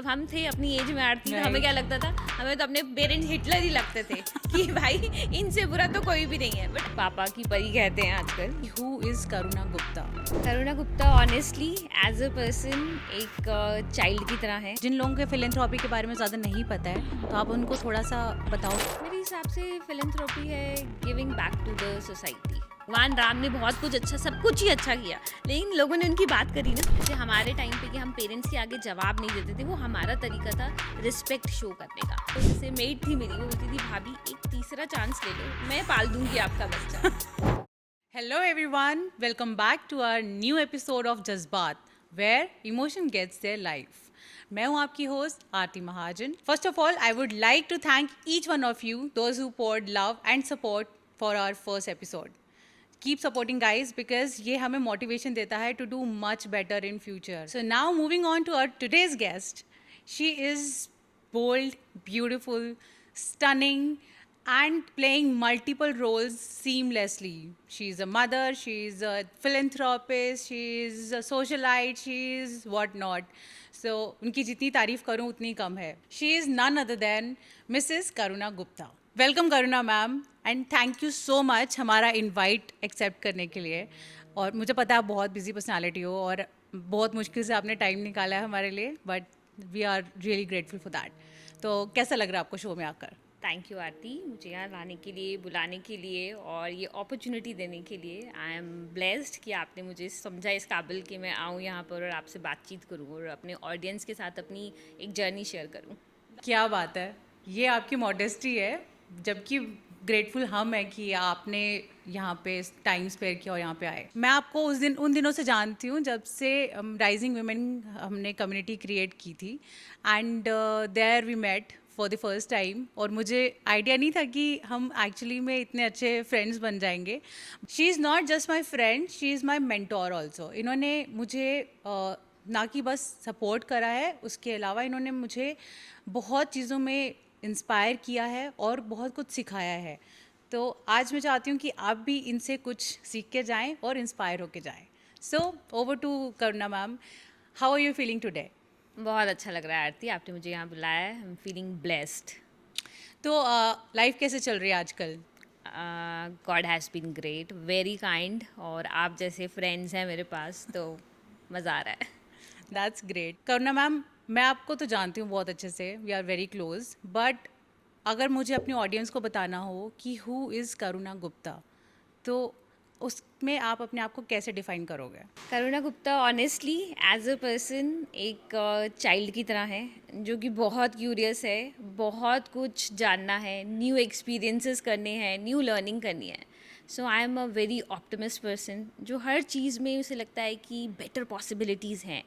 हम थे अपनी एज में आरती, तो हमें क्या लगता था, हमें तो अपने पेरेंट्स हिटलर ही लगते थे कि भाई इनसे बुरा तो कोई भी नहीं है, बट पापा की परी कहते हैं आजकल। Who is Karuna Gupta? Karuna Gupta honestly as a person एक चाइल्ड की तरह है। जिन लोगों के फिलेंथ्रोपी के बारे में ज़्यादा नहीं पता है तो आप उनको थोड़ा सा बताओ। मेरे हिसाब से फिलेंथ्रोपी है giving back to the society. भगवान राम ने बहुत कुछ अच्छा, सब कुछ ही अच्छा किया, लेकिन लोगों ने उनकी बात करी ना। जैसे हमारे टाइम पे कि हम पेरेंट्स के आगे जवाब नहीं देते थे, वो हमारा तरीका था रिस्पेक्ट शो करने का। तो जैसे मेड थी मेरी, वो बोलती थी भाभी एक तीसरा चांस ले लो, मैं पाल दूंगी आपका बच्चा। Hello everyone, welcome back to our new episode of जज्बात where emotion gets their life. मैं हूँ आपकी host Aarti Mahajan. First of all, I would like to thank each one of you, those who poured love and support for our first episode. Keep supporting guys because ये हमें motivation देता है to do much better in future. So now moving on to our today's guest. She is bold, beautiful, stunning, and playing multiple roles seamlessly. She's a mother, she's a philanthropist, she's a socialite, she's whatnot. So उनकी जितनी तारीफ करूँ उतनी कम है. She is none other than Mrs. Karuna Gupta. Welcome Karuna ma'am and thank you so much हमारा invite accept करने के लिए. और मुझे पता है आप बहुत बिजी पर्सनालिटी हो और बहुत मुश्किल से आपने टाइम निकाला है हमारे लिए, but we are really grateful for that. तो कैसा लग रहा है आपको शो में आकर? थैंक यू आरती, मुझे यहाँ लाने के लिए, बुलाने के लिए और ये अपॉर्चुनिटी देने के लिए. आई एम ब्लेस्ड कि आपने मुझे समझा इस काबिल कि मैं आऊँ यहाँ पर और आपसे बातचीत करूँ और अपने ऑडियंस के साथ अपनी एक जर्नी शेयर करूँ. क्या बात है, ये आपकी मॉडेस्टी है, जबकि ग्रेटफुल हम हैं कि आपने यहाँ पे टाइम स्पेयर किया और यहाँ पे आए. मैं आपको उन दिनों से जानती हूँ जब से राइजिंग वुमेन हमने कम्युनिटी क्रिएट की थी and there we met for the first time. और मुझे आइडिया नहीं था कि हम एक्चुअली में इतने अच्छे फ्रेंड्स बन जाएंगे. She is not just my friend, she is my mentor also. इन्होंने मुझे ना कि बस सपोर्ट करा है, उसके अलावा इन्होंने मुझे बहुत चीज़ों में इंस्पायर किया है और बहुत कुछ सिखाया है. तो आज मैं चाहती हूँ कि आप भी इनसे कुछ सीख के जाएं और इंस्पायर होके जाएं. So over to Karuna ma'am, how are you feeling today? बहुत अच्छा लग रहा है आरती, आपने मुझे यहाँ बुलाया है. I am feeling blessed. तो लाइफ कैसे चल रही है आजकल? God has been great, very kind, और आप जैसे फ्रेंड्स हैं मेरे पास, तो मज़ा आ रहा है. That's great. करुणा मैम, मैं आपको तो जानती हूँ बहुत अच्छे से, we are very close, but अगर मुझे अपनी ऑडियंस को बताना हो कि हु इज़ करुणा गुप्ता, तो उसमें आप अपने आप को कैसे डिफाइन करोगे? Karuna Gupta honestly as a person एक चाइल्ड की तरह है, जो कि बहुत क्यूरियस है, बहुत कुछ जानना है, न्यू एक्सपीरियंसेस करने हैं, न्यू लर्निंग करनी है. So I am a very optimist person, जो हर चीज़ में उसे लगता है कि बेटर पॉसिबिलिटीज़ हैं.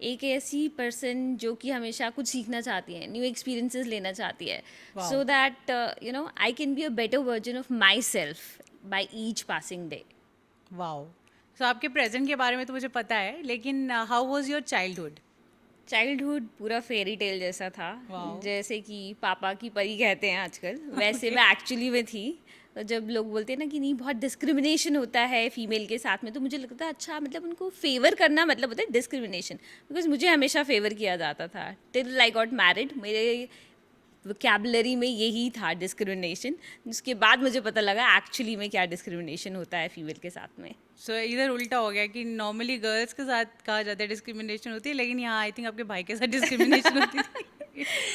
एक ऐसी पर्सन जो कि हमेशा कुछ सीखना चाहती है, न्यू एक्सपीरियंसेस लेना चाहती है, so that you know I can be a better version of myself by each passing day. Wow. So आपके प्रेजेंट के बारे में तो मुझे पता है, लेकिन how was your childhood? Childhood पूरा फेरी टेल जैसा था. Wow. जैसे कि पापा की परी कहते हैं आजकल, वैसे मैं एक्चुअली में थी. तो जब लोग बोलते हैं ना कि नहीं बहुत डिस्क्रिमिनेशन होता है फीमेल के साथ में, तो मुझे लगता है अच्छा, मतलब उनको फेवर करना मतलब होता है डिस्क्रिमिनेशन, बिकॉज मुझे हमेशा फेवर किया जाता था टिल आई गॉट मैरिड. मेरे वोकैबुलरी में यही था डिस्क्रिमिनेशन, जिसके बाद मुझे पता लगा एक्चुअली में क्या डिस्क्रिमिनेशन होता है फीमेल के साथ में. सो इधर उल्टा हो गया कि नॉर्मली गर्ल्स के साथ कहा जाता है डिस्क्रिमिनेशन होती है, लेकिन यहाँ आई थिंक आपके भाई के साथ डिस्क्रिमिनेशन होती थी.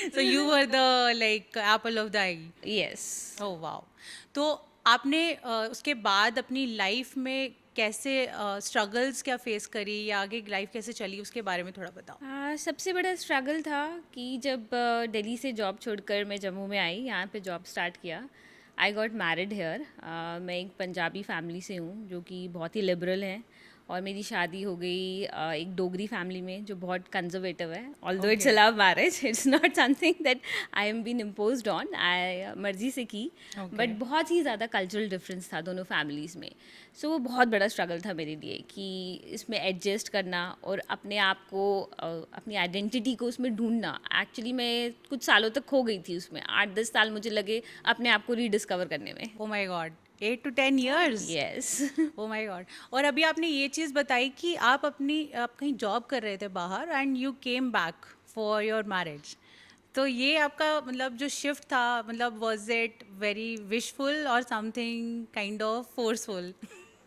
So you were the like Apple of the I. Yes. Oh wow. तो आपने उसके बाद अपनी लाइफ में कैसे स्ट्रगल्स क्या फेस करी या आगे लाइफ कैसे चली, उसके बारे में थोड़ा बताओ. सबसे बड़ा स्ट्रगल था कि जब दिल्ली से जॉब छोड़कर मैं जम्मू में आई, यहाँ पे जॉब स्टार्ट किया. I got married here. मैं एक पंजाबी फैमिली से हूँ जो कि बहुत ही लिबरल है, और मेरी शादी हो गई एक डोगरी फैमिली में जो बहुत कंजर्वेटिव है. Although it's a love marriage, it's not something that I am been imposed on, I मर्जी से की, बट बहुत ही ज़्यादा कल्चरल डिफरेंस था दोनों फैमिलीज़ में. सो वो बहुत बड़ा स्ट्रगल था मेरे लिए कि इसमें एडजस्ट करना और अपने आप को अपनी आइडेंटिटी को उसमें ढूंढना. एक्चुअली मैं कुछ सालों तक खो गई थी उसमें, 8-10 साल मुझे लगे अपने आप को रीडिस्कवर करने में. Oh my God, 8 to 10 years? Yes. Oh my God. और अभी आपने ये चीज़ बताई कि आप कहीं जॉब कर रहे थे बाहर and you came back for your marriage. तो ये आपका मतलब जो शिफ्ट था, मतलब वाज इट वेरी विशफुल और समथिंग काइंड ऑफ फोर्सफुल?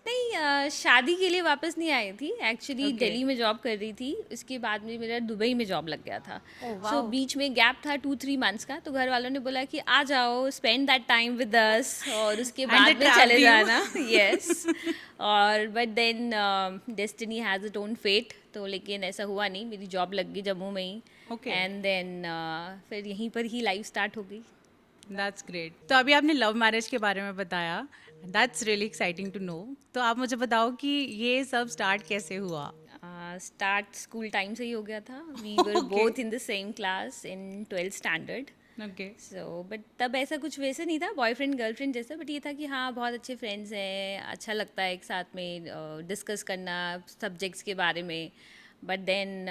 नहीं, शादी के लिए वापस नहीं आई थी एक्चुअली। ओके. दिल्ली में जॉब कर रही थी, उसके बाद में मेरा दुबई में जॉब लग गया था। ओह सो वाओ. बीच में गैप था 2-3 मंथ्स का, तो घर वालों ने बोला कि आ जाओ, spend that time with us, और उसके एंड दे बाद में चले ट्रैप्ड जाना। यू. यस। और but then destiny has it own fate, तो लेकिन ऐसा हुआ नहीं, मेरी जॉब लग गई जम्मू में ही। ओके. एंड देन फिर यहीं पर ही लाइफ स्टार्ट हो गई। That's great. तो अभी आपने लव मैरिज के बारे में बताया. That's really exciting to know. तो आप मुझे बताओ कि ये सब स्टार्ट कैसे हुआ? स्टार्ट स्कूल टाइम से ही हो गया था। We were okay. Both in the same class in 12th standard. Okay. So but तब ऐसा कुछ वैसे नहीं था बॉयफ्रेंड गर्लफ्रेंड जैसा, बट ये था कि हाँ बहुत अच्छे फ्रेंड्स हैं, अच्छा लगता है एक साथ में डिस्कस करना सब्जेक्ट्स के बारे में। But then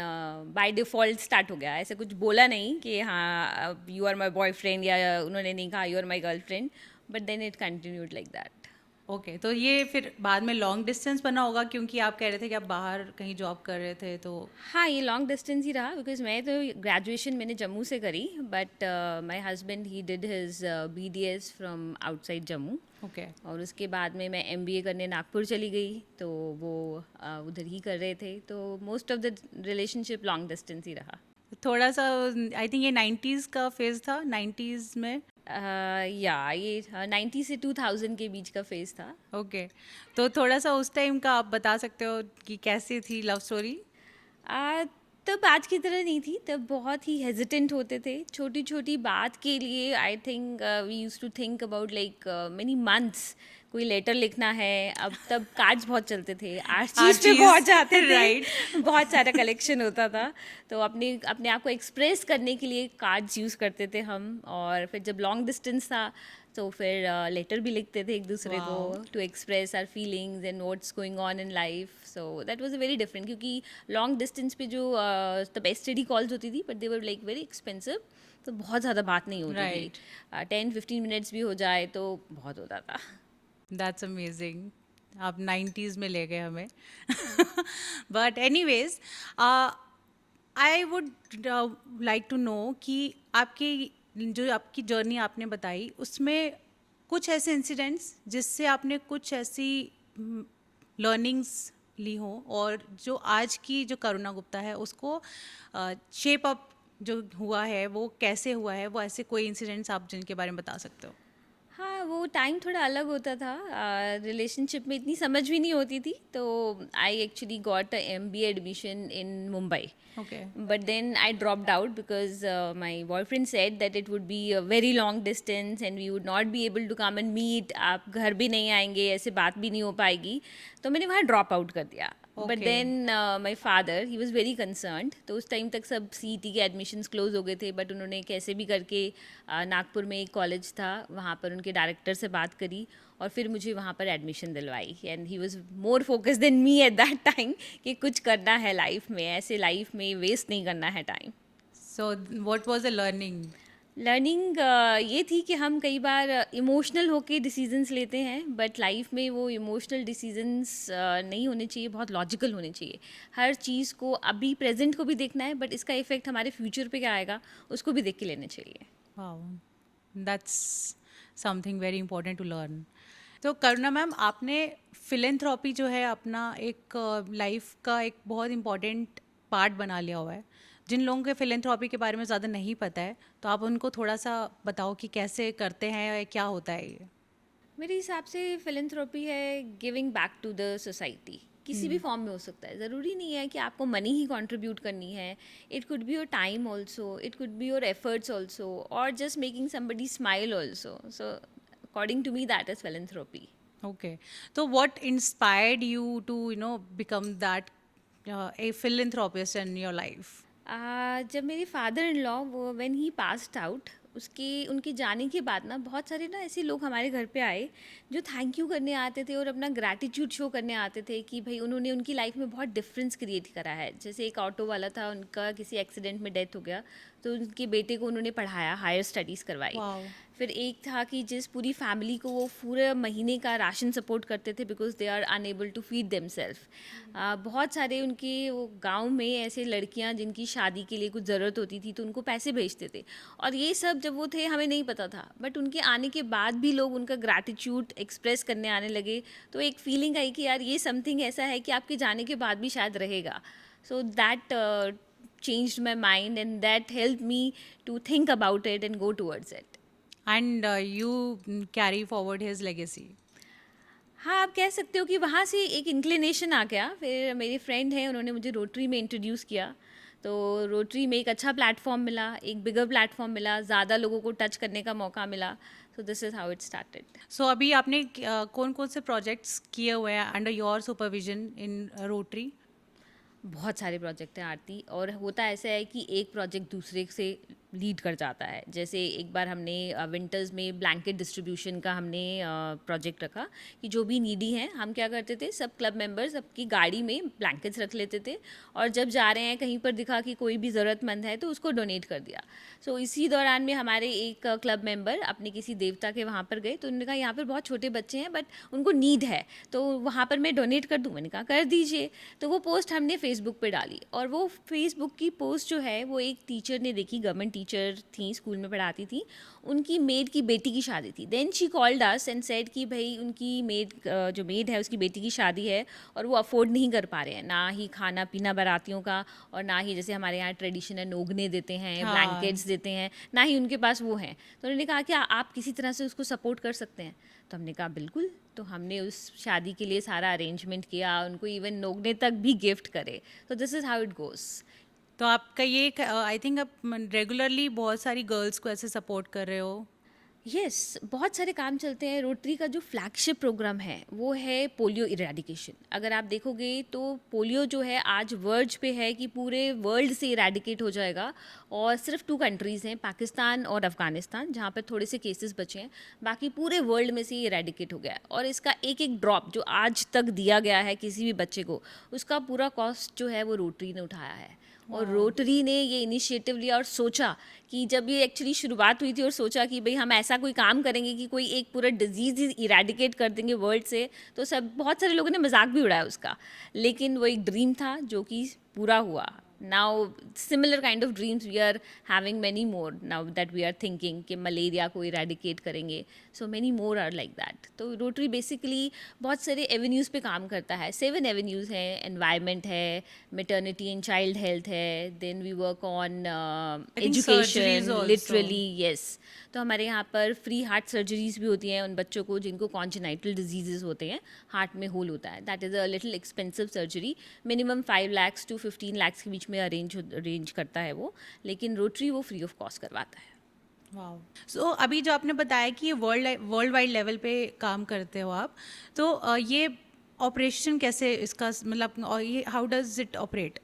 by default start हो गया, ऐसा कुछ बोला नहीं कि हाँ यू आर माई बॉयफ्रेंड, या उन्होंने नहीं कहा you are my girlfriend, but then it continued like that. Okay. तो ये फिर बाद में लॉन्ग डिस्टेंस बना होगा, क्योंकि आप कह रहे थे कि आप बाहर कहीं जॉब कर रहे थे, तो. हाँ, ये लॉन्ग डिस्टेंस ही रहा, बिकॉज मैं तो ग्रेजुएशन मैंने जम्मू से करी, but my husband he did his BDS from outside Jammu. Okay. और उसके बाद में मैं MBA करने नागपुर चली गई, तो वो उधर ही कर रहे थे, तो most of the relationship long distance ही रहा। थोड़ा सा आई थिंक ये 90s का फेज था, 90s में. या ये 90 से 2000 के बीच का फेज था। ओके. तो थोड़ा सा उस टाइम का आप बता सकते हो कि कैसी थी लव स्टोरी? आ, तब आज की तरह नहीं थी, तब बहुत ही हेजिटेंट होते थे छोटी छोटी बात के लिए। I think we use to think about like many months कोई लेटर लिखना है। अब तब कार्ड्स बहुत चलते थे, आर्चीज पे आर्चीज, पहुंच जाते थे। राइट. बहुत सारा कलेक्शन होता था, तो अपने अपने आप को एक्सप्रेस करने के लिए कार्ड्स यूज़ करते थे हम। और फिर जब लॉन्ग डिस्टेंस था तो फिर लेटर भी लिखते थे एक दूसरे को, Wow. To express our feelings and what's going on in life. So that was a very different, क्योंकि लॉन्ग डिस्टेंस पे जो तब STD कॉल्स होती थी, but they were like very expensive, तो बहुत ज़्यादा बात नहीं होती थी। Right. 10-15 मिनट्स भी हो जाए तो बहुत होता था। That's amazing. आप 90s में ले गए हमें. But anyways, I would like to know कि आपकी जो आपकी जर्नी आपने बताई, उसमें कुछ ऐसे इंसिडेंट्स जिससे आपने कुछ ऐसी लर्निंग्स ली हो, और जो आज की जो करुणा गुप्ता है उसको शेप अप जो हुआ है वो कैसे हुआ है, वो ऐसे कोई इंसिडेंट्स आप जिनके बारे में बता सकते हो? हाँ, वो टाइम थोड़ा अलग होता था, रिलेशनशिप में इतनी समझ भी नहीं होती थी, तो I actually got a MBA admission in Mumbai. Okay. But then I dropped out because my boyfriend said that it would be a very long distance and we would not be able to come and meet. आप घर भी नहीं आएंगे, ऐसे बात भी नहीं हो पाएगी, तो मैंने वहाँ ड्रॉप आउट कर दिया। But Okay. Then my father he was very concerned, तो उस टाइम तक सब CET के एडमिशन्स क्लोज हो गए थे, बट उन्होंने कैसे भी करके नागपुर में एक कॉलेज था, वहाँ पर उनके डायरेक्टर से बात करी और फिर मुझे वहाँ पर एडमिशन दिलवाई। And he was more focus than me at that time कि कुछ करना है लाइफ में, ऐसे लाइफ में वेस्ट नहीं करना है time. So what was the learning? Learning ये थी कि हम कई बार इमोशनल होके डिसीजंस लेते हैं, बट लाइफ में वो इमोशनल डिसीजंस नहीं होने चाहिए, बहुत लॉजिकल होने चाहिए। हर चीज़ को अभी प्रेजेंट को भी देखना है, बट इसका इफेक्ट हमारे फ्यूचर पे क्या आएगा उसको भी देख के लेने चाहिए। Wow, that's something very important to learn. तो करुणा मैम, आपने फिलेंथ्रॉपी जो है अपना एक लाइफ का एक बहुत इंपॉर्टेंट पार्ट बना लिया हुआ है. जिन लोगों के फिलेंथ्रॉपी के बारे में ज़्यादा नहीं पता है, तो आप उनको थोड़ा सा बताओ कि कैसे करते हैं या क्या होता है ये. मेरे हिसाब से फिलेंथ्रोपी है giving back to the society, किसी भी फॉर्म में हो सकता है। ज़रूरी नहीं है कि आपको मनी ही कंट्रीब्यूट करनी है। It could be your time also, it could be your efforts also, और just making somebody smile also. So according to me that is philanthropy. Okay. तो what inspired you to become that a philanthropist in your life? जब मेरे father in law वो when he passed out, उसके उनके जाने के बाद ना बहुत सारे ना ऐसे लोग हमारे घर पे आए जो थैंक यू करने आते थे और अपना ग्रैटिट्यूड शो करने आते थे कि भाई उन्होंने उनकी लाइफ में बहुत डिफरेंस क्रिएट करा है। जैसे एक ऑटो वाला था, उनका किसी एक्सीडेंट में डेथ हो गया, तो उनके बेटे को उन्होंने पढ़ाया, हायर स्टडीज़ करवाई। Wow. फिर एक था कि जिस पूरी फैमिली को वो पूरे महीने का राशन सपोर्ट करते थे because they are unable to feed themself. बहुत सारे उनके वो गांव में ऐसे लड़कियां जिनकी शादी के लिए कुछ ज़रूरत होती थी तो उनको पैसे भेजते थे, और ये सब जब वो थे हमें नहीं पता था, बट उनके आने के बाद भी लोग उनका ग्रैटिट्यूड एक्सप्रेस करने आने लगे। तो एक फीलिंग आई कि यार ये समथिंग ऐसा है कि आपके जाने के बाद भी शायद रहेगा। So that changed my mind and that helped me to think about it and go towards it. And you carry forward his legacy. हाँ, आप कह सकते हो कि वहाँ से एक इंक्लिनेशन आ गया। फिर मेरे फ्रेंड हैं, उन्होंने मुझे रोटरी में इंट्रोड्यूस किया, तो रोटरी में एक अच्छा प्लेटफॉर्म मिला, एक बिगर प्लेटफॉर्म मिला, ज़्यादा लोगों को टच करने का मौका मिला। So this is how it started. So अभी आपने कौन कौन से प्रोजेक्ट्स किए हुए हैं under your supervision in Rotary? बहुत सारे प्रोजेक्ट हैं आरती, और होता ऐसा है कि एक प्रोजेक्ट दूसरे से लीड कर जाता है। जैसे एक बार हमने विंटर्स में ब्लैंकेट डिस्ट्रीब्यूशन का हमने प्रोजेक्ट रखा कि जो भी नीडी हैं, हम क्या करते थे, सब क्लब मेंबर्स अपनी गाड़ी में ब्लैंकेट्स रख लेते थे, और जब जा रहे हैं कहीं पर दिखा कि कोई भी ज़रूरतमंद है तो उसको डोनेट कर दिया। सो इसी दौरान में हमारे एक क्लब मेंबर अपने किसी देवता के वहाँ पर गए, तो उन्होंने कहा यहाँ पर बहुत छोटे बच्चे हैं बट उनको नीड है, तो वहाँ पर मैं डोनेट कर दूँ। मैंने कहा कर दीजिए। तो वो पोस्ट हमने फेसबुक पे डाली, और वो फेसबुक की पोस्ट जो है वो एक टीचर ने देखी, गवर्नमेंट टीचर थी, स्कूल में पढ़ाती थी, उनकी मेड की बेटी की शादी थी। Then she called us and said कि भाई उनकी मेड, जो मेड है उसकी बेटी की शादी है और वो अफोर्ड नहीं कर पा रहे हैं, ना ही खाना पीना बारातियों का, और ना ही जैसे हमारे यहाँ ट्रेडिशन है नोगने देते हैं, हाँ। ब्लैंकेट्स देते हैं, ना ही उनके पास वो हैं। तो उन्होंने कहा कि आप किसी तरह से उसको सपोर्ट कर सकते हैं। तो हमने कहा बिल्कुल। तो हमने उस शादी के लिए सारा अरेंजमेंट किया, उनको इवन नोगने तक भी गिफ्ट करे। तो this is how it goes. तो आपका ये आई थिंक आप रेगुलरली बहुत सारी गर्ल्स को ऐसे सपोर्ट कर रहे हो। यस, बहुत सारे काम चलते हैं। रोटरी का जो फ्लैगशिप प्रोग्राम है वो है पोलियो इरेडिकेशन। अगर आप देखोगे तो पोलियो जो है आज वर्ज पे है कि पूरे वर्ल्ड से इरेडिकेट हो जाएगा, और सिर्फ 2 कंट्रीज़ हैं, पाकिस्तान और अफ़गानिस्तान, जहाँ पर थोड़े से केसेस बचे हैं, बाकी पूरे वर्ल्ड में से इरेडिकेट हो गया है। और इसका एक एक ड्रॉप जो आज तक दिया गया है किसी भी बच्चे को, उसका पूरा कॉस्ट जो है वो रोटरी ने उठाया है। और रोटरी ने ये इनिशिएटिव लिया और सोचा कि जब ये एक्चुअली शुरुआत हुई थी, और सोचा कि भाई हम ऐसा कोई काम करेंगे कि कोई एक पूरा डिजीज़ इरेडिकेट कर देंगे वर्ल्ड से, तो सब बहुत सारे लोगों ने मजाक भी उड़ाया उसका, लेकिन वो एक ड्रीम था जो कि पूरा हुआ। Now similar kind of dreams we are having many more now that we are thinking कि मलेरिया को इरेडिकेट करेंगे, so many more are like that। तो रोटरी बेसिकली बहुत सारे एवेन्यूज़ पे काम करता है। 7 एवेन्यूज़ हैं, एनवायरनमेंट है, मेटर्निटी एंड चाइल्ड हेल्थ है, then we work on think surgeries education, also. Literally yes. तो हमारे यहाँ पर फ्री हार्ट सर्जरीज भी होती हैं उन बच्चों को जिनको कॉन्जेनाइटल डिजीजेज होते हैं, हार्ट में होल होता है। That is a little expensive surgery, minimum 5 lakh to 15 lakh के बीच में अरेंज करता है वो, लेकिन रोटरी वो फ्री ऑफ कॉस्ट करवाता है। वाओ। सो अभी जो आपने बताया कि ये वर्ल्ड वाइड लेवल पे काम करते हो आप, तो ये ऑपरेशन कैसे इसका मतलब, और ये how does it operate?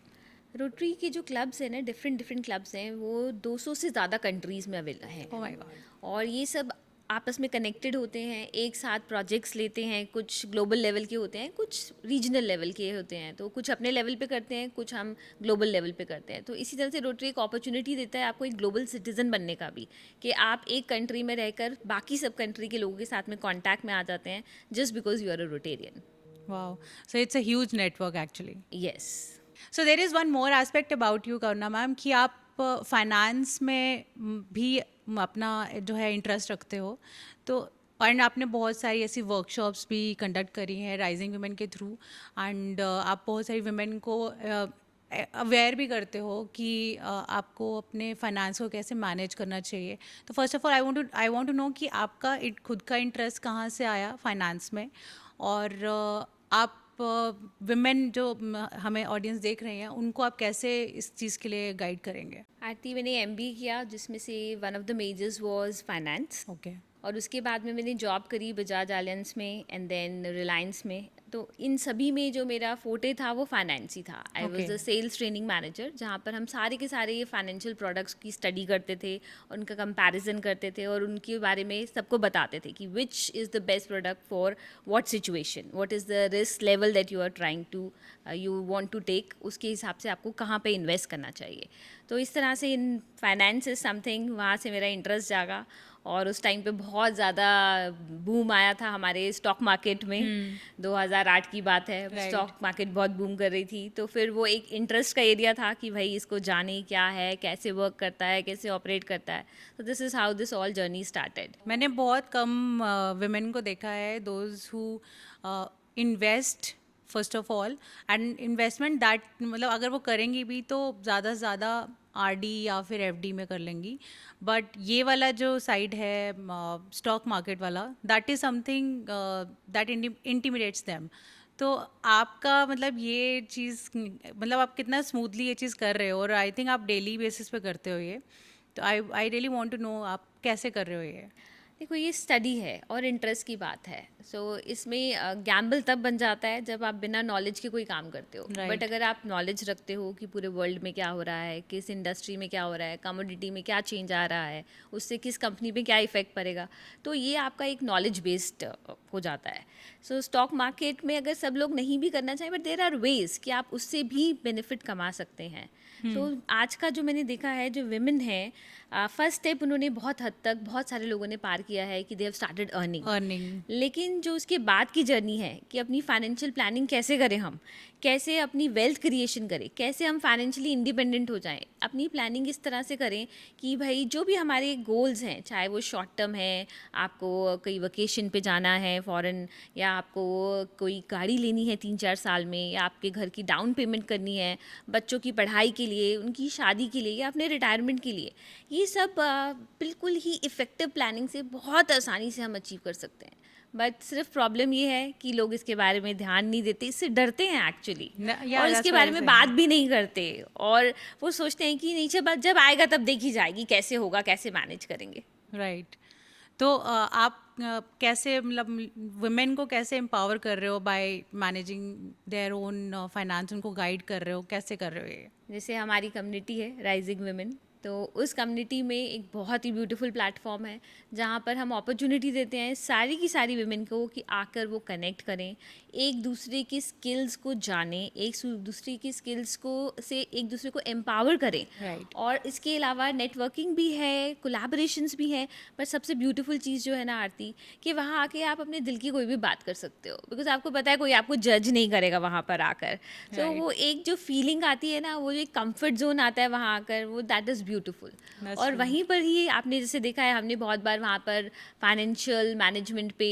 Rotary के जो क्लब्स हैं ना, डिफरेंट क्लब्स हैं, वो 200 से ज़्यादा कंट्रीज़ में अवेलेबल हैं। Oh my God. और ये सब आपस में कनेक्टेड होते हैं, एक साथ प्रोजेक्ट्स लेते हैं, कुछ ग्लोबल लेवल के होते हैं, कुछ रीजनल लेवल के होते हैं, तो कुछ अपने लेवल पे करते हैं, कुछ हम ग्लोबल लेवल पे करते हैं। तो इसी तरह से रोटरी एक अपॉर्चुनिटी देता है आपको एक ग्लोबल सिटीज़न बनने का भी, कि आप एक कंट्री में रहकर बाकी सब कंट्री के लोगों के साथ में कॉन्टैक्ट में आ जाते हैं, just because you are a Rotarian. Wow, so it's a huge network actually. Yes. So there is one more aspect about you Karuna ma'am, कि आप फाइनेंस में भी अपना जो है इंटरेस्ट रखते हो, तो एंड आपने बहुत सारी ऐसी वर्कशॉप्स भी कंडक्ट करी हैं राइजिंग वुमेन के थ्रू, एंड आप बहुत सारी वुमेन को अवेयर भी करते हो कि आपको अपने फाइनेंस को कैसे मैनेज करना चाहिए। तो first of all I want to know कि आपका खुद का इंटरेस्ट कहाँ से आया फाइनेंस में, और आप विमेन जो हमें ऑडियंस देख रहे हैं उनको आप कैसे इस चीज़ के लिए गाइड करेंगे? आरती, मैंने MBA किया जिसमें से one of the measures was finance, okay. और उसके बाद में मैंने जॉब करी बजाज एलियंस में एंड देन रिलायंस में तो इन सभी में जो मेरा फोटे था वो फाइनेंस ही था। I Okay. Was the sales training manager, जहाँ पर हम सारे के सारे ये फाइनेंशियल प्रोडक्ट्स की स्टडी करते थे, उनका कंपैरिजन करते थे और उनके बारे में सबको बताते थे कि which is the best product for what situation, what is the risk level that you are trying to you want to take, उसके हिसाब से आपको कहाँ पे इन्वेस्ट करना चाहिए। तो इस तरह से इन फाइनेंस इज़ समथिंग, वहाँ से मेरा इंटरेस्ट जागा। और उस टाइम पे बहुत ज़्यादा बूम आया था हमारे स्टॉक मार्केट में। 2008 की बात है, Right. स्टॉक मार्केट बहुत बूम कर रही थी। तो फिर वो एक इंटरेस्ट का एरिया था कि भाई इसको जाने क्या है, कैसे वर्क करता है, कैसे ऑपरेट करता है। तो this is how this all journey started. मैंने बहुत कम women को देखा है, those who invest first of all, and investment that मतलब अगर वो करेंगी भी तो ज़्यादा से ज़्यादा आरडी या फिर एफडी में कर लेंगी। बट ये वाला जो साइड है स्टॉक मार्केट वाला, that is something that intimidates them. तो आपका मतलब ये चीज़ मतलब आप कितना स्मूथली ये चीज़ कर रहे हो, और आई थिंक आप डेली बेसिस पे करते हो ये, तो I really want to know आप कैसे कर रहे हो ये। देखो, ये स्टडी है और इंटरेस्ट की बात है। सो इसमें गैम्बल तब बन जाता है जब आप बिना नॉलेज के कोई काम करते हो। Right. बट अगर आप नॉलेज रखते हो कि पूरे वर्ल्ड में क्या हो रहा है, किस इंडस्ट्री में क्या हो रहा है, कमोडिटी में क्या चेंज आ रहा है, उससे किस कंपनी पे क्या इफेक्ट पड़ेगा, तो ये आपका एक नॉलेज बेस्ड हो जाता है। सो स्टॉक मार्केट में अगर सब लोग नहीं भी करना चाहिए, बट देर आर वेज कि आप उससे भी बेनिफिट कमा सकते हैं। सो आज का जो मैंने देखा है, जो विमेन है, फर्स्ट स्टेप उन्होंने बहुत हद तक बहुत सारे लोगों ने पार किया है कि दे हैव स्टार्टेड अर्निंग। लेकिन जो उसके बाद की जर्नी है कि अपनी फाइनेंशियल प्लानिंग कैसे करें, हम कैसे अपनी वेल्थ क्रिएशन करें, कैसे हम फाइनेंशियली इंडिपेंडेंट हो जाएं, अपनी प्लानिंग इस तरह से करें कि भाई जो भी हमारे गोल्स हैं, चाहे वो शॉर्ट टर्म है, आपको कहीं वकेशन पे जाना है फॉरेन, या आपको कोई गाड़ी लेनी है 3-4 साल में, या आपके घर की डाउन पेमेंट करनी है, बच्चों की पढ़ाई के लिए, उनकी शादी के लिए, या अपने रिटायरमेंट के लिए, ये सब बिल्कुल ही इफ़ेक्टिव प्लानिंग से बहुत आसानी से हम अचीव कर सकते हैं। बट सिर्फ प्रॉब्लम ये है कि लोग इसके बारे में ध्यान नहीं देते, इससे डरते हैं एक्चुअली, और इसके बारे में बात भी नहीं करते, और वो सोचते हैं कि नीचे बात जब आएगा तब देखी जाएगी, कैसे होगा, कैसे मैनेज करेंगे। राइट। तो आप कैसे मतलब वुमेन को कैसे एम्पावर कर रहे हो by managing their own finance, उनको गाइड कर रहे हो, कैसे कर रहे हो ये? जैसे हमारी कम्युनिटी है राइजिंग वुमेन, तो उस कम्युनिटी में एक बहुत ही ब्यूटीफुल प्लेटफॉर्म है जहाँ पर हम अपॉर्चुनिटी देते हैं सारी की सारी वुमेन को कि आकर वो कनेक्ट करें, एक दूसरे की स्किल्स को जानें, एक दूसरे की स्किल्स को से एक दूसरे को एम्पावर करें। Right. और इसके अलावा नेटवर्किंग भी है, कोलैबोरेशंस भी हैं, पर सबसे ब्यूटीफुल चीज़ जो है ना आरती, कि वहाँ आके आप अपने दिल की कोई भी बात कर सकते हो, बिकॉज आपको पता है कोई आपको जज नहीं करेगा वहाँ पर आकर। तो Right. वो एक जो फीलिंग आती है ना, वो जो एक कंफर्ट जोन आता है वहाँ आकर, वो दैट इज़ ब्यूटीफुल। That's और true. वहीं पर ही आपने जैसे देखा है, हमने बहुत बार वहाँ पर फाइनेंशियल मैनेजमेंट पे,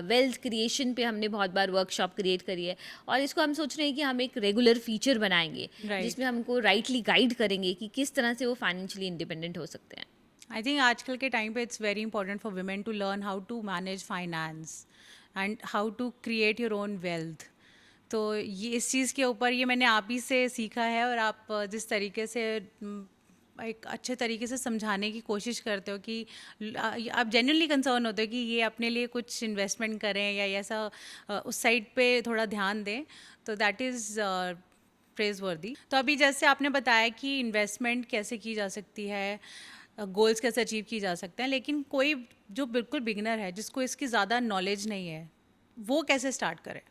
वेल्थ क्रिएशन पे हमने बहुत बार वर्कशॉप क्रिएट करी है, और इसको हम सोच रहे हैं कि हम एक रेगुलर फीचर बनाएंगे Right. जिसमें हमको राइटली गाइड करेंगे कि किस तरह से वो फाइनेंशियली इंडिपेंडेंट हो सकते हैं। आई थिंक आजकल के टाइम पे it's very important for women to learn how to manage finance and how to create your own wealth. तो ये इस चीज़ के ऊपर ये मैंने आप ही से सीखा है, और आप जिस तरीके से एक अच्छे तरीके से समझाने की कोशिश करते हो कि आप जेन्युइनली कंसर्न होते हो कि ये अपने लिए कुछ इन्वेस्टमेंट करें या ऐसा उस साइड पे थोड़ा ध्यान दें, तो दैट इज़ प्रेज वर्दी। तो अभी जैसे आपने बताया कि इन्वेस्टमेंट कैसे की जा सकती है, गोल्स कैसे अचीव की जा सकते हैं, लेकिन कोई जो बिल्कुल बिगिनर है जिसको इसकी ज़्यादा नॉलेज नहीं है, वो कैसे स्टार्ट करे?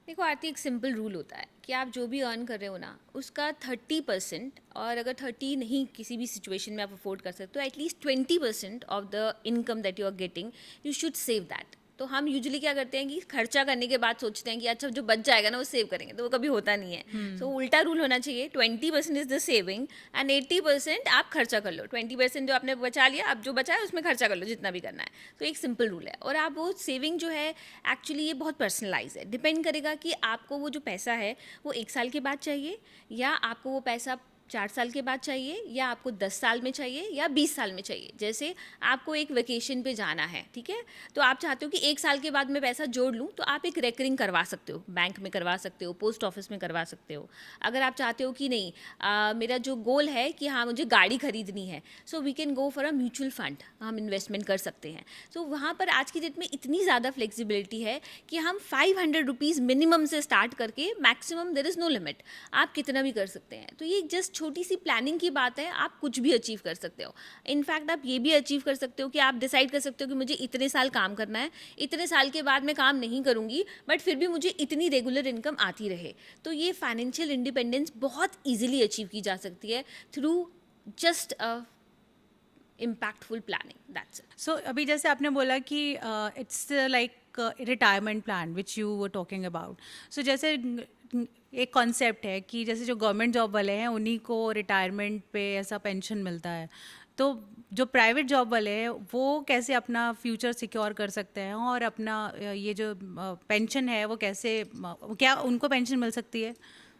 देखो आरती, एक सिंपल रूल होता है कि आप जो भी अर्न कर रहे हो ना, उसका 30%, और अगर 30 नहीं किसी भी सिचुएशन में आप अफोर्ड कर सकते हो, at least 20% of the income that you are getting, you should save that. तो हम यूजुअली क्या करते हैं कि खर्चा करने के बाद सोचते हैं कि अच्छा जो बच जाएगा ना वो सेव करेंगे, तो वो कभी होता नहीं है। सो उल्टा रूल होना चाहिए, 20% इज द सेविंग एंड 80% आप खर्चा कर लो। 20% जो आपने बचा लिया, अब जो बचा है उसमें खर्चा कर लो जितना भी करना है। तो एक सिंपल रूल है, और आप वो सेविंग जो है एक्चुअली ये बहुत पर्सनलाइज है, डिपेंड करेगा कि आपको वो जो पैसा है वो 1 साल के बाद चाहिए, या आपको वो पैसा 4 साल के बाद चाहिए या आपको 10 साल में चाहिए या 20 साल में चाहिए। जैसे आपको एक वेकेशन पे जाना है, ठीक है, तो आप चाहते हो कि 1 साल के बाद मैं पैसा जोड़ लूँ, तो आप एक रेकरिंग करवा सकते हो, बैंक में करवा सकते हो, पोस्ट ऑफिस में करवा सकते हो। अगर आप चाहते हो कि नहीं मेरा जो गोल है कि हाँ मुझे गाड़ी खरीदनी है, so we can go for a mutual fund, हम इन्वेस्टमेंट कर सकते हैं। सो वहाँ पर आज की डेट में इतनी ज़्यादा फ्लेक्सिबिलिटी है कि हम 500 रुपीज़ मिनिमम से स्टार्ट करके maximum there is no limit, आप कितना भी कर सकते हैं। तो ये जस्ट छोटी सी प्लानिंग की बात है, आप कुछ भी अचीव कर सकते हो। इनफैक्ट आप ये भी अचीव कर सकते हो कि आप डिसाइड कर सकते हो कि मुझे इतने साल काम करना है, इतने साल के बाद मैं काम नहीं करूँगी, बट फिर भी मुझे इतनी रेगुलर इनकम आती रहे। तो ये फाइनेंशियल इंडिपेंडेंस बहुत ईजिली अचीव की जा सकती है through just a impactful planning, that's it. So अभी जैसे आपने बोला कि it's like retirement plan which you were talking about, so जैसे एक कॉन्सेप्ट है कि जैसे जो गवर्नमेंट जॉब वाले हैं उन्हीं को रिटायरमेंट पे ऐसा पेंशन मिलता है, तो जो प्राइवेट जॉब वाले हैं वो कैसे अपना फ्यूचर सिक्योर कर सकते हैं और अपना ये जो पेंशन है वो कैसे क्या उनको पेंशन मिल सकती है?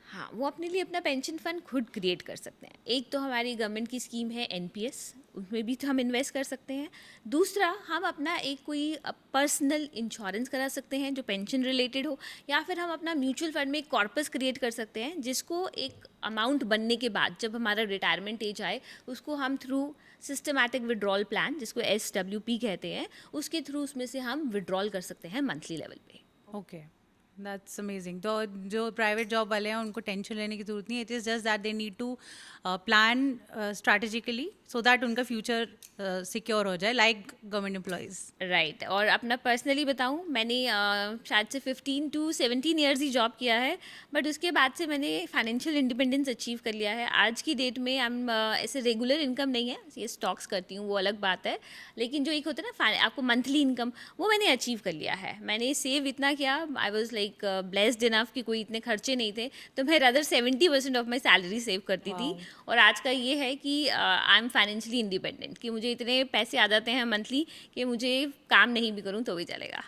हाँ, वो अपने लिए अपना पेंशन फंड खुद क्रिएट कर सकते हैं। एक तो हमारी गवर्नमेंट की स्कीम है एनपीएस, उसमें भी तो हम इन्वेस्ट कर सकते हैं। दूसरा, हम अपना एक कोई पर्सनल इंश्योरेंस करा सकते हैं जो पेंशन रिलेटेड हो, या फिर हम अपना म्यूचुअल फंड में एक कॉर्पस क्रिएट कर सकते हैं जिसको एक अमाउंट बनने के बाद जब हमारा रिटायरमेंट एज आए उसको हम थ्रू सिस्टमैटिक विड्रॉल प्लान, जिसको SWP कहते हैं, उसके थ्रू उसमें से हम विड्रॉल कर सकते हैं मंथली लेवल पे। Okay, that's amazing. तो जो प्राइवेट जॉब वाले हैं उनको टेंशन लेने की जरूरत नहीं है, it is just that they need to plan strategically so that उनका फ्यूचर सिक्योर हो जाए लाइक गवर्नमेंट एम्प्लॉयज़। राइट। और अपना पर्सनली बताऊं, मैंने शायद से 15 टू 17 ईयर्स ही जॉब किया है, बट उसके बाद से मैंने फाइनेंशियल इंडिपेंडेंस अचीव कर लिया है। आज की डेट में ऐसे रेगुलर इनकम नहीं है, ये स्टॉक्स करती हूँ वो अलग बात है, लेकिन जो एक होता है ना आपको मंथली इनकम, वो मैंने अचीव कर लिया है। मैंने सेव इतना किया, I was like blessed enough कि कोई इतने खर्चे नहीं थे, तो मैं rather 70% of my salary save करती थी। और आज का ये है कि आई एम फाइनेंशियली इंडिपेंडेंट, कि मुझे इतने पैसे आ जाते हैं मंथली कि मुझे काम नहीं भी करूं तो भी चलेगा।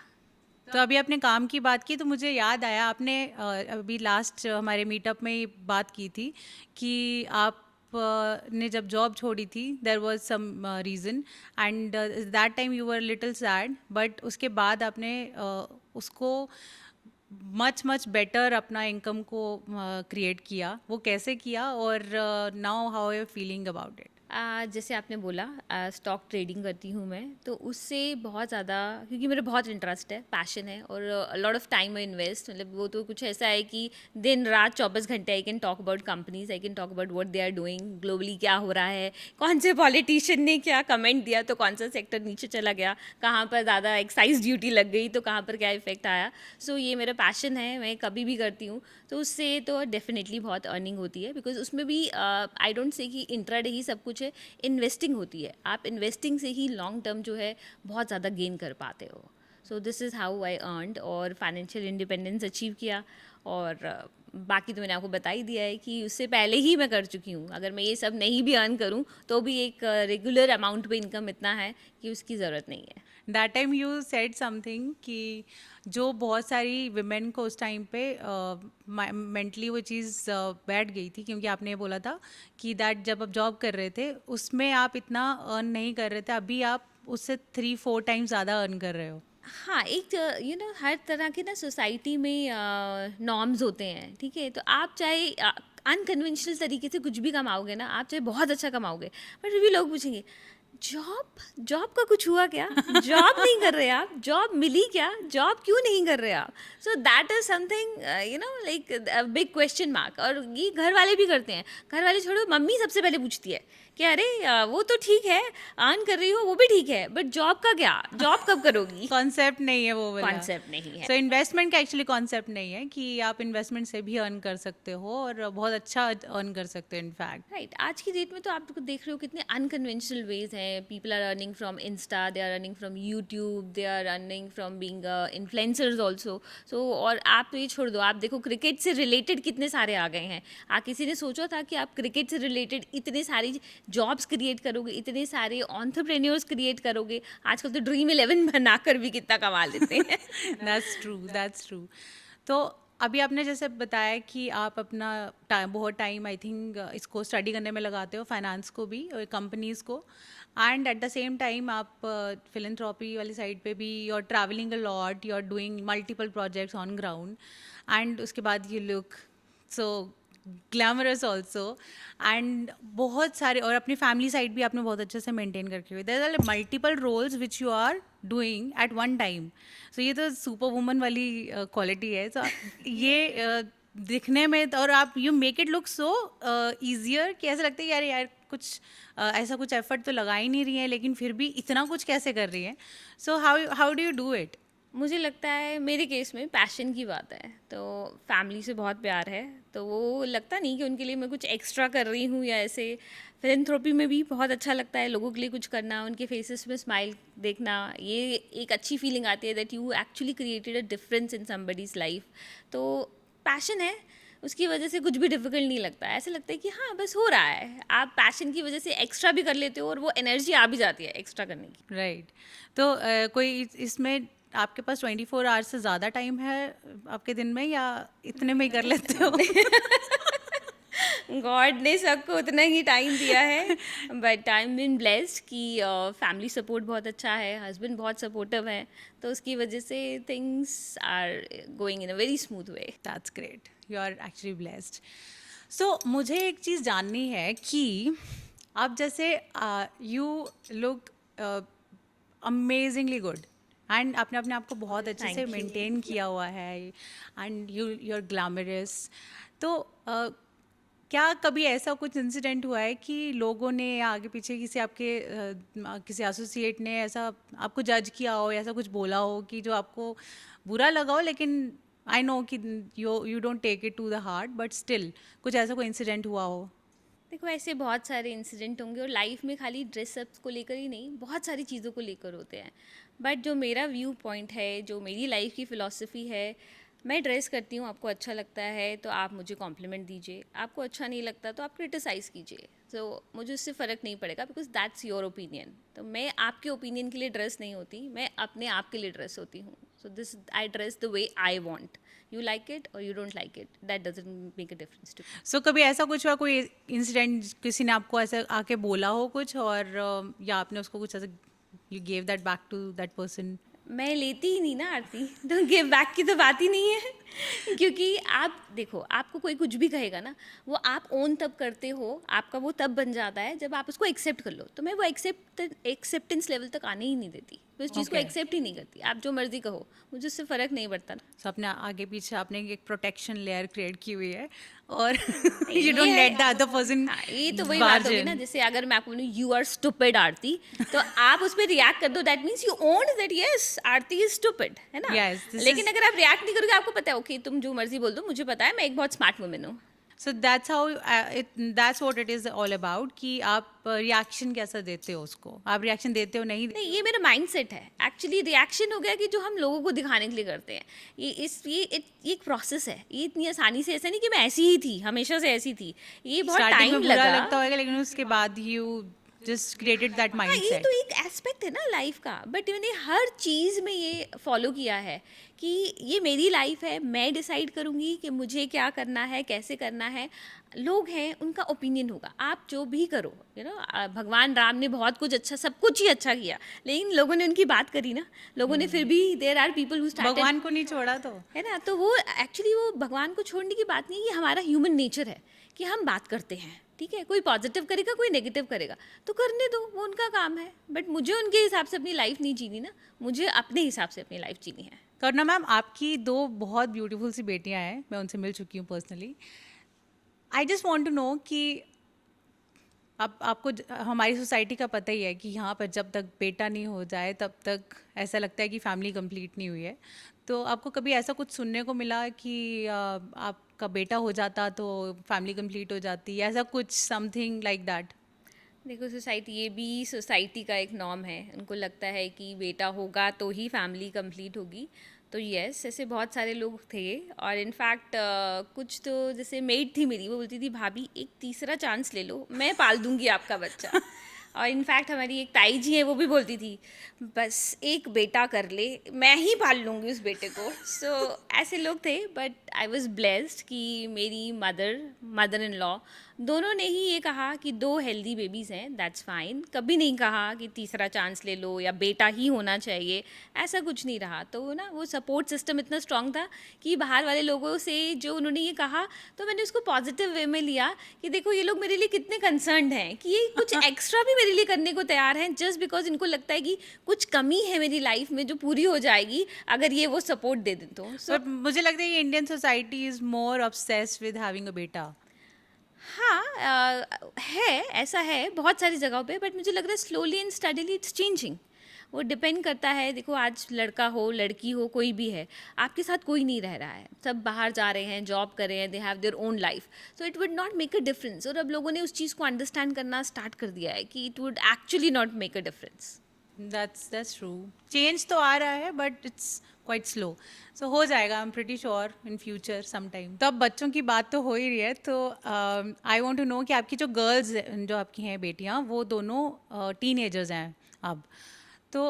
तो अभी आपने काम की बात की तो मुझे याद आया, आपने अभी लास्ट हमारे मीटअप में ये बात की थी कि आप ने जब जॉब छोड़ी थी there was some reason and that time you were little sad, but उसके बाद आपने उसको मच बेटर अपना इनकम को क्रिएट किया। वो कैसे किया और now how are you feeling about it? जैसे आपने बोला स्टॉक ट्रेडिंग करती हूँ मैं, तो उससे बहुत ज़्यादा, क्योंकि मेरा बहुत इंटरेस्ट है, पैशन है, और lot of time I invest. मतलब वो तो कुछ ऐसा है कि दिन रात 24 घंटे I can talk about companies, I can talk about what they are doing globally, क्या हो रहा है, कौन से पॉलिटिशियन ने क्या कमेंट दिया तो कौन सा सेक्टर नीचे चला गया, कहाँ पर ज़्यादा एक्साइज ड्यूटी लग गई तो कहाँ पर क्या इफेक्ट आया। सो ये मेरा पैशन है, मैं कभी भी करती हूँ, तो उससे तो डेफिनेटली बहुत अर्निंग होती है, बिकॉज उसमें भी आई डोंट से कि इंट्राडे ही सब कुछ है, इन्वेस्टिंग होती है। आप इन्वेस्टिंग से ही लॉन्ग टर्म जो है बहुत ज़्यादा गेन कर पाते हो। सो this is how I earned और फाइनेंशियल इंडिपेंडेंस अचीव किया। और बाकी तो मैंने आपको बता ही दिया है कि उससे पहले ही मैं कर चुकी हूँ। अगर मैं ये सब नहीं भी अर्न करूँ तो भी एक रेगुलर अमाउंट पे इनकम इतना है कि उसकी ज़रूरत नहीं है। That time you said something कि जो बहुत सारी विमेन को उस टाइम पे मेंटली वो चीज़ बैठ गई थी, क्योंकि आपने ये बोला था कि दैट जब आप जॉब कर रहे थे उसमें आप इतना अर्न नहीं कर रहे थे, अभी आप उससे 3-4 टाइम्स ज़्यादा अर्न कर रहे हो। हाँ, एक हर तरह के ना सोसाइटी में नॉर्म्स होते हैं, ठीक है, तो आप चाहे अनकन्वेंशनल तरीके से कुछ भी कमाओगे ना, आप चाहे बहुत अच्छा कमाओगे, बट फिर भी लोग पूछेंगे जॉब जॉब का कुछ हुआ क्या, जॉब नहीं कर रहे आप, जॉब मिली क्या, जॉब क्यों नहीं कर रहे आप। So that is something like big question mark. और ये घर वाले भी करते हैं, घर वाले छोड़ो, मम्मी सबसे पहले पूछती है कि अरे वो तो ठीक है, अर्न कर रही हो वो भी ठीक है, बट जॉब का क्या, जॉब कब करोगी। कॉन्सेप्ट नहीं है वो वाला। कॉन्सेप्ट नहीं है। सो इन्वेस्टमेंट का एक्चुअली कॉन्सेप्ट नहीं है कि आप इन्वेस्टमेंट से भी अर्न कर सकते हो और बहुत अच्छा अर्न कर सकते हो इनफैक्ट। राइट। आज की डेट में तो आप देख रहे हो कितने अनकन्वेंशनल वेज हैं। People are earning from Insta, they are earning from YouTube, they are earning from being influencers also. So और आप तो ये छोड़ दो, आप देखो क्रिकेट से रिलेटेड कितने सारे आ गए हैं। किसी ने सोचा था कि आप क्रिकेट से रिलेटेड इतने सारी जॉब्स क्रिएट करोगे, इतने सारे एंटरप्रेन्योर्स क्रिएट करोगे। आजकल तो ड्रीम 11 बनाकर भी कितना कमा लेते हैं। That's true, that's true. तो अभी आपने जैसे बताया कि आप अपना बहुत टाइम आई थिंक इसको स्टडी करने में लगाते हो, फाइनेंस को भी और कंपनीज़ को, and at the same time आप फिलंथ्रॉपी वाली साइड पे भी you are travelling a lot, you are doing multiple projects on ground, and उसके बाद you look so glamorous also, and बहुत सारे, और अपनी फैमिली साइड भी आपने बहुत अच्छे से मेंटेन करके हुए, there are multiple roles which you are doing at one time. So ये तो सुपर वुमन वाली क्वालिटी है. सो ये दिखने में और आप you make it look so easier कि ऐसा लगता है यार यार कुछ ऐसा कुछ एफर्ट तो लगा ही नहीं रही है, लेकिन फिर भी इतना कुछ कैसे कर रही है. So how do you do it? मुझे लगता है मेरे केस में पैशन की बात है, तो फैमिली से बहुत प्यार है, तो वो लगता नहीं कि उनके लिए मैं कुछ एक्स्ट्रा कर रही हूँ या ऐसे. फिलंथ्रोपी में भी बहुत अच्छा लगता है लोगों के लिए कुछ करना, उनके फेसेस में स्माइल देखना, ये एक अच्छी फीलिंग आती है that you actually created a difference in somebody's life. तो पैशन है, उसकी वजह से कुछ भी डिफिकल्ट नहीं लगता है. ऐसा लगता है कि हाँ बस हो रहा है, आप पैशन की वजह से एक्स्ट्रा भी कर लेते हो और वो एनर्जी आ भी जाती है एक्स्ट्रा करने की. राइट. तो कोई इसमें आपके पास 24 आवर्स से ज़्यादा टाइम है आपके दिन में, या इतने में ही कर लेते हो? गॉड ने सबको उतना ही टाइम दिया है, but I am been blessed कि फैमिली सपोर्ट बहुत अच्छा है, हस्बैंड बहुत सपोर्टिव है, तो उसकी वजह से things are going in a very smooth way. That's great, you are actually blessed. So मुझे एक चीज़ जाननी है कि आप जैसे you look amazingly good, and आपने अपने आप को बहुत अच्छे Thank से you. मेंटेन किया हुआ है, एंड यू आर ग्लैमरस. तो क्या कभी ऐसा कुछ इंसिडेंट हुआ है कि लोगों ने या आगे पीछे किसी आपके किसी एसोसिएट ने ऐसा आपको जज किया हो या ऐसा कुछ बोला हो कि जो आपको बुरा लगा हो, लेकिन आई नो कि you don't take it to the heart, but still कुछ ऐसा कोई इंसिडेंट हुआ हो? देखो ऐसे बहुत सारे इंसिडेंट होंगे, और लाइफ में खाली ड्रेसअप्स को लेकर ही नहीं, बहुत सारी चीज़ों को लेकर होते हैं. बट जो मेरा व्यू पॉइंट है, जो मेरी लाइफ की फ़िलॉसफी है, मैं ड्रेस करती हूँ, आपको अच्छा लगता है तो आप मुझे कॉम्प्लीमेंट दीजिए, आपको अच्छा नहीं लगता तो आप क्रिटिसाइज़ कीजिए. तो मुझे उससे फ़र्क नहीं पड़ेगा, बिकॉज दैट्स योर ओपिनियन. तो मैं आपके ओपिनियन के लिए ड्रेस नहीं होती, मैं अपने आप के लिए ड्रेस होती हूँ. So this I dress the way I want. You like it और you don't like it, that doesn't make a difference to. So कभी ऐसा कुछ हुआ, कोई इंसिडेंट किसी ने आपको ऐसे आके बोला हो कुछ, और या आपने उसको कुछ ऐसे you gave that back to that person? मैं लेती ही नहीं ना आरती, तो गिव बैक की तो बात ही नहीं है. क्योंकि आप देखो, आपको कोई कुछ भी कहेगा ना, वो आप ओन तब करते हो, आपका वो तब बन जाता है जब आप उसको एक्सेप्ट कर लो. तो मैं वो एक्सेप्टेंस लेवल तक आने ही नहीं देती, मैं उस चीज़ को Okay. एक्सेप्ट ही नहीं करती. आप जो मर्जी कहो, मुझे उससे फ़र्क नहीं पड़ता ना. सो अपने आगे पीछे आपने एक प्रोटेक्शन लेयर क्रिएट की हुई है, और यू ये don't let the other person. हाँ, ये तो वही बात होगी ना, जैसे अगर मैं आपको बोलूँ यू आर स्टूपिड आरती, तो आप उस पर रिएक्ट कर दो, that means you own that yes Aarti is stupid, है ना. Yes, this लेकिन is- अगर आप रिएक्ट नहीं करोगे, आपको पता है ओके तुम जो मर्जी बोल दो, मुझे पता है मैं एक बहुत स्मार्ट वुमन हूँ. So that's how that's what it is all about, कि आप रिएक्शन कैसा देते हो उसको, आप रिएक्शन देते हो नहीं. नहीं, ये मेरा माइंडसेट है. एक्चुअली रिएक्शन हो गया कि जो हम लोगों को दिखाने के लिए करते हैं. ये एक प्रोसेस है, ये इतनी आसानी से ऐसा नहीं कि मैं ऐसी ही थी, हमेशा से ऐसी थी. ये बहुत स्टार्टिंग टाइम में बुरा लगा. लगता होगा, लेकिन उसके बाद यू जस्ट क्रिएटेड दैट हाँ, ये माइंडसेट. तो एक एस्पेक्ट है ना लाइफ का, बट मैंने हर चीज़ में ये फॉलो किया है कि ये मेरी लाइफ है, मैं डिसाइड करूँगी कि मुझे क्या करना है, कैसे करना है. लोग हैं, उनका ओपिनियन होगा, आप जो भी करो, यू नो. भगवान राम ने बहुत कुछ अच्छा, सब कुछ ही अच्छा किया, लेकिन लोगों ने उनकी बात करी ना, लोगों ने फिर भी there are people who started, भगवान को नहीं छोड़ा तो. है ना. तो वो एक्चुअली वो भगवान को छोड़ने की बात नहीं है, ये हमारा ह्यूमन नेचर है कि हम बात करते हैं. ठीक है, कोई पॉजिटिव करेगा, कोई नेगेटिव करेगा, तो करने दो, वो उनका काम है. बट मुझे उनके हिसाब से अपनी लाइफ नहीं जीनी ना, मुझे अपने हिसाब से अपनी लाइफ जीनी है. करुणा मैम, आपकी 2 बहुत ब्यूटीफुल सी बेटियां हैं, मैं उनसे मिल चुकी हूँ personally. I just want to know कि अब आपको हमारी सोसाइटी का पता ही है कि यहाँ पर जब तक बेटा नहीं हो जाए तब तक ऐसा लगता है कि फैमिली कंप्लीट नहीं हुई है. तो आपको कभी ऐसा कुछ सुनने को मिला कि आपका बेटा हो जाता तो फैमिली कंप्लीट हो जाती, ऐसा कुछ समथिंग लाइक दैट? देखो सोसाइटी, ये भी सोसाइटी का एक नॉर्म है, उनको लगता है कि बेटा होगा तो ही फैमिली कंप्लीट होगी. तो यस, ऐसे बहुत सारे लोग थे, और इनफैक्ट कुछ तो, जैसे मेड थी मेरी, वो बोलती थी भाभी एक तीसरा चांस ले लो, मैं पाल दूंगी आपका बच्चा. और इनफैक्ट हमारी एक ताई जी है, वो भी बोलती थी बस एक बेटा कर ले, मैं ही पाल लूँगी उस बेटे को। सो ऐसे लोग थे, बट आई वॉज ब्लेस्ड कि मेरी मदर इन लॉ दोनों ने ही ये कहा कि 2 हेल्दी बेबीज़ हैं, दैट्स फाइन। कभी नहीं कहा कि तीसरा चांस ले लो या बेटा ही होना चाहिए, ऐसा कुछ नहीं रहा। तो ना वो सपोर्ट सिस्टम इतना स्ट्रांग था कि बाहर वाले लोगों से जो उन्होंने ये कहा, तो मैंने उसको पॉजिटिव वे में लिया कि देखो ये लोग मेरे लिए कितने कंसर्न्ड हैं, कि ये कुछ एक्स्ट्रा भी मेरे लिए करने को तैयार हैं, जस्ट बिकॉज इनको लगता है कि कुछ कमी है मेरी लाइफ में जो पूरी हो जाएगी अगर ये वो सपोर्ट दे दें तो। बट मुझे लगता है कि Indian society is more obsessed with having a बेटा। हाँ, है, ऐसा है बहुत सारी जगहों पे, बट मुझे लग रहा है slowly and steadily it's changing. वो डिपेंड करता है, देखो आज लड़का हो लड़की हो कोई भी है, आपके साथ कोई नहीं रह रहा है, सब बाहर जा रहे हैं, जॉब कर रहे हैं, they have their own life, so it would not make a difference. और अब लोगों ने उस चीज़ को अंडरस्टैंड करना स्टार्ट कर दिया है कि it would actually not make a difference. That's true. Change तो आ रहा है but it's quite slow. So हो जाएगा, I am pretty sure in future some time. तो अब बच्चों की बात तो हो ही रही है, तो आई वांट टू नो कि आपकी जो गर्ल्स जो आपकी हैं बेटियां, वो दोनों टीनेजर्स हैं अब। तो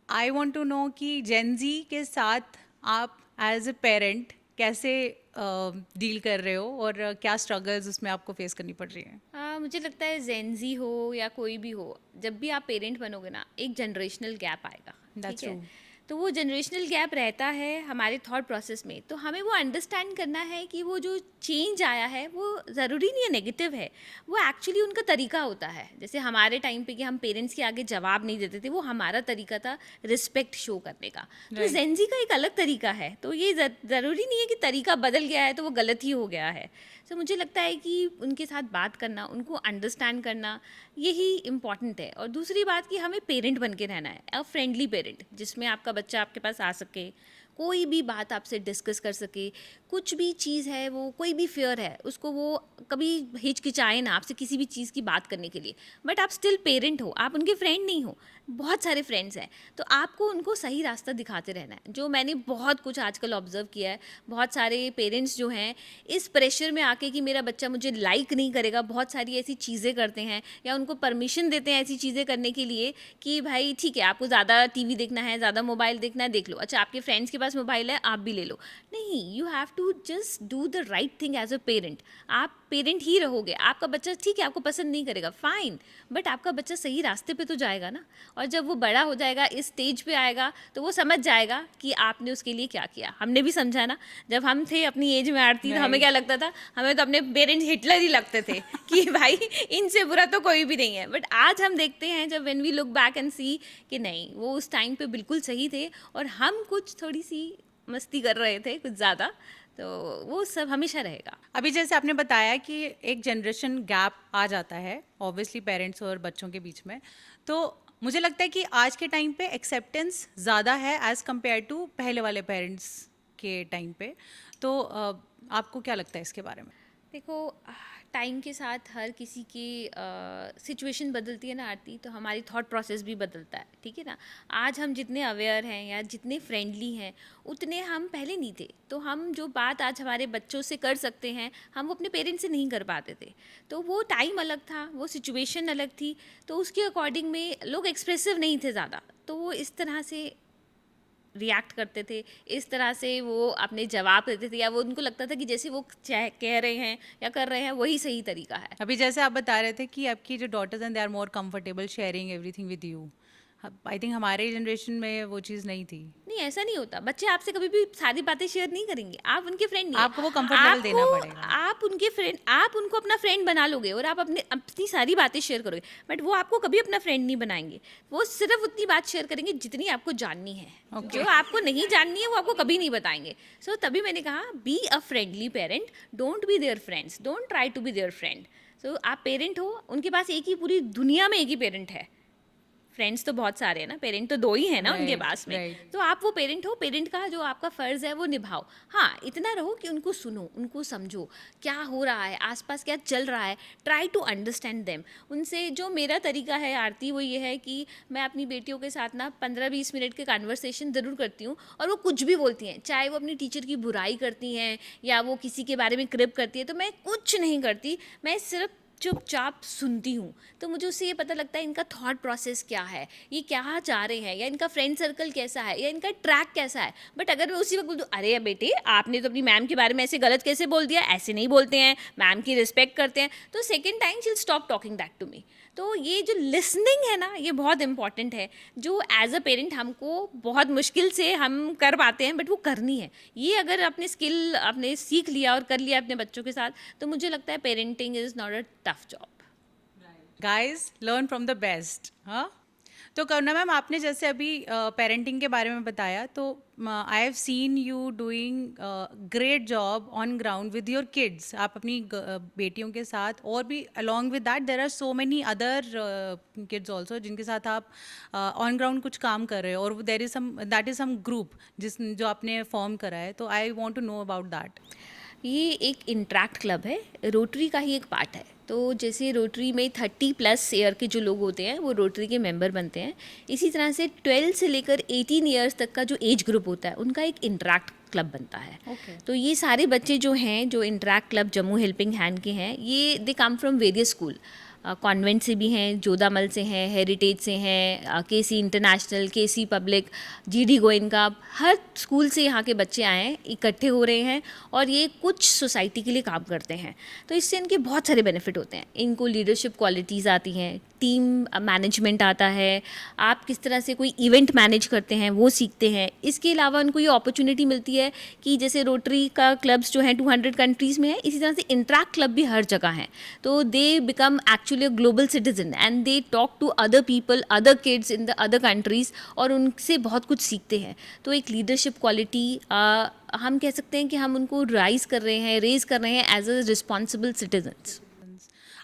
आई वांट टू नो कि जेनजी के साथ आप एज अ पेरेंट कैसे डील कर रहे हो और क्या स्ट्रगल्स उसमें आपको फेस करनी पड़ रही है। मुझे लगता है जेनजी हो या कोई भी हो, जब भी आप पेरेंट बनोगे ना, एक जनरेशनल गैप आएगा। That's ठीक है, true. तो वो जनरेशनल गैप रहता है हमारे थॉट प्रोसेस में, तो हमें वो अंडरस्टैंड करना है कि वो जो चेंज आया है वो ज़रूरी नहीं है नेगेटिव है, वो एक्चुअली उनका तरीका होता है। जैसे हमारे टाइम पे कि हम पेरेंट्स के आगे जवाब नहीं देते थे, वो हमारा तरीका था रिस्पेक्ट शो करने का। तो Right. जेनजी का एक अलग तरीका है, तो ये ज़रूरी नहीं है कि तरीका बदल गया है तो वो गलत ही हो गया है। तो मुझे लगता है कि उनके साथ बात करना, उनको अंडरस्टैंड करना, यही इम्पॉर्टेंट है। और दूसरी बात कि हमें पेरेंट बन के रहना है, अ फ्रेंडली पेरेंट, जिसमें आपका बच्चा आपके पास आ सके, कोई भी बात आपसे डिस्कस कर सके, कुछ भी चीज़ है, वो कोई भी फियर है उसको वो कभी हिचकिचाए ना आपसे किसी भी चीज़ की बात करने के लिए, बट आप स्टिल पेरेंट हो, आप उनके फ्रेंड नहीं हो। बहुत सारे फ्रेंड्स हैं, तो आपको उनको सही रास्ता दिखाते रहना है। जो मैंने बहुत कुछ आजकल ऑब्जर्व किया है, बहुत सारे पेरेंट्स जो हैं इस प्रेशर में आके कि मेरा बच्चा मुझे लाइक नहीं करेगा, बहुत सारी ऐसी चीज़ें करते हैं या उनको परमिशन देते हैं ऐसी चीज़ें करने के लिए कि भाई ठीक है, आपको ज़्यादा टीवी देखना है, ज़्यादा मोबाइल देखना है, देख लो। अच्छा, आपके फ्रेंड्स के पास मोबाइल है, आप भी ले लो। नहीं, you have to just do the right thing as a parent. आप पेरेंट ही रहोगे, आपका बच्चा ठीक है आपको पसंद नहीं करेगा, फाइन, बट आपका बच्चा सही रास्ते पे तो जाएगा ना। और जब वो बड़ा हो जाएगा, इस स्टेज पे आएगा, तो वो समझ जाएगा कि आपने उसके लिए क्या किया। हमने भी समझा ना, जब हम थे अपनी एज में आरती, तो हमें क्या लगता था, हमें तो अपने पेरेंट्स हिटलर ही लगते थे कि भाई इनसे बुरा तो कोई भी नहीं है। बट आज हम देखते हैं, जब when we look back and see, कि नहीं, वो उस टाइम पे बिल्कुल सही थे और हम कुछ थोड़ी सी मस्ती कर रहे थे कुछ ज़्यादा, तो वो सब हमेशा रहेगा। अभी जैसे आपने बताया कि एक जनरेशन गैप आ जाता है ऑब्वियसली पेरेंट्स और बच्चों के बीच में, तो मुझे लगता है कि आज के टाइम पे एक्सेप्टेंस ज़्यादा है एज़ कम्पेयर टू पहले वाले पेरेंट्स के टाइम पे। तो आपको क्या लगता है इसके बारे में। देखो, टाइम के साथ हर किसी की सिचुएशन बदलती है ना आरती, तो हमारी थॉट प्रोसेस भी बदलता है, ठीक है ना। आज हम जितने अवेयर हैं या जितने फ्रेंडली हैं, उतने हम पहले नहीं थे। तो हम जो बात आज हमारे बच्चों से कर सकते हैं, हम वो अपने पेरेंट्स से नहीं कर पाते थे। तो वो टाइम अलग था, वो सिचुएशन अलग थी, तो उसके अकॉर्डिंग में लोग एक्सप्रेसिव नहीं थे ज़्यादा, तो वो इस तरह से रिएक्ट करते थे, इस तरह से वो अपने जवाब देते थे, या वो उनको लगता था कि जैसे वो कह रहे हैं या कर रहे हैं वही सही तरीका है। अभी जैसे आप बता रहे थे कि आपकी जो डॉटर्स हैं they are more comfortable sharing everything with you. I think हमारे जनरेशन में वो चीज़ नहीं थी। नहीं, ऐसा नहीं होता, बच्चे आपसे कभी भी सारी बातें शेयर नहीं करेंगे, आप उनके फ्रेंड नहीं हैं। आपको वो comfort level देना पड़ेगा। आप उनके फ्रेंड, आप उनको अपना फ्रेंड बना लोगे और आप अपनी सारी बातें शेयर करोगे, बट वो आपको कभी अपना फ्रेंड नहीं बनाएंगे। वो सिर्फ उतनी बात शेयर करेंगे जितनी आपको जाननी है। Okay. जो आपको नहीं जाननी है वो आपको कभी नहीं बताएंगे। सो तभी मैंने कहा, be a friendly parent, don't be their friends, don't try to be their friend. So आप पेरेंट हो, उनके पास एक ही, पूरी दुनिया में एक ही पेरेंट है। फ्रेंड्स तो बहुत सारे हैं ना, पेरेंट तो 2 ही है ना उनके Right, पास में। right. तो आप वो पेरेंट हो, पेरेंट का जो आपका फ़र्ज़ है वो निभाओ। हाँ, इतना रहो कि उनको सुनो, उनको समझो, क्या हो रहा है आसपास, क्या चल रहा है, ट्राई टू अंडरस्टैंड देम। उनसे जो मेरा तरीका है आरती, वो ये है कि मैं अपनी बेटियों के साथ ना 15-20 मिनट के कन्वर्सेशन ज़रूर करती हूँ, और वो कुछ भी बोलती हैं, चाहे वो अपनी टीचर की बुराई करती हैं या वो किसी के बारे में क्रिप करती है, तो मैं कुछ नहीं करती, मैं सिर्फ चुपचाप सुनती हूँ, तो मुझे उससे ये पता लगता है इनका थॉट प्रोसेस क्या है, ये क्या चाह रहे हैं, या इनका फ्रेंड सर्कल कैसा है, या इनका ट्रैक कैसा है. बट अगर मैं उसी वक्त बोल दूँ, अरे बेटे आपने तो अपनी मैम के बारे में ऐसे गलत कैसे बोल दिया, ऐसे नहीं बोलते हैं, मैम की रिस्पेक्ट करते हैं, तो second time she will stop talking that to me. तो ये जो लिसनिंग है ना, ये बहुत इंपॉर्टेंट है, जो एज अ पेरेंट हमको बहुत मुश्किल से हम कर पाते हैं, बट वो करनी है. ये अगर अपने स्किल आपने सीख लिया और कर लिया अपने बच्चों के साथ, तो मुझे लगता है parenting is not a tough job. Guys learn from the best. हाँ, तो करुणा मैम, आपने जैसे अभी पेरेंटिंग के बारे में बताया, तो I have seen you doing great job on ground with your kids. आप अपनी बेटियों के साथ, और भी along with that there are so many other kids also जिनके साथ आप ऑन ग्राउंड कुछ काम कर रहे हो, और there is some that is some group जो आपने फॉर्म करा है. तो I want to know about that. ये एक इंट्रैक्ट क्लब है, रोटरी का ही एक पार्ट है. तो जैसे रोटरी में 30+ ईयर के जो लोग होते हैं वो रोटरी के मेंबर बनते हैं, इसी तरह से 12 से लेकर 18 ईयर्स तक का जो एज ग्रुप होता है उनका एक इंट्रैक्ट क्लब बनता है. Okay. तो ये सारे बच्चे जो हैं, जो interact club Jammu helping hand के हैं, ये they come from various school. Convent से भी हैं, जोधामल से हैं, हेरिटेज से हैं, KC international, KC public, GD Goenka, हर स्कूल से यहाँ के बच्चे आए हैं, इकट्ठे हो रहे हैं और ये कुछ सोसाइटी के लिए काम करते हैं. तो इससे इनके बहुत सारे बेनिफिट होते हैं. इनको लीडरशिप क्वालिटीज़ आती हैं, टीम मैनेजमेंट आता है, आप किस तरह से कोई इवेंट मैनेज करते हैं वो सीखते हैं. इसके अलावा उनको ये अपॉर्चुनिटी मिलती है कि जैसे रोटरी का क्लब्स जो हैं 200 कंट्रीज़ में है, इसी तरह से इंट्रैक्ट क्लब भी हर जगह हैं. तो they become actually a global citizen and they talk to other people, other kids in the other countries, और उनसे बहुत कुछ सीखते हैं. तो एक लीडरशिप क्वालिटी हम कह सकते हैं कि हम उनको रेज़ कर रहे हैं एज अ रिस्पॉन्सिबल सिटीजन्स.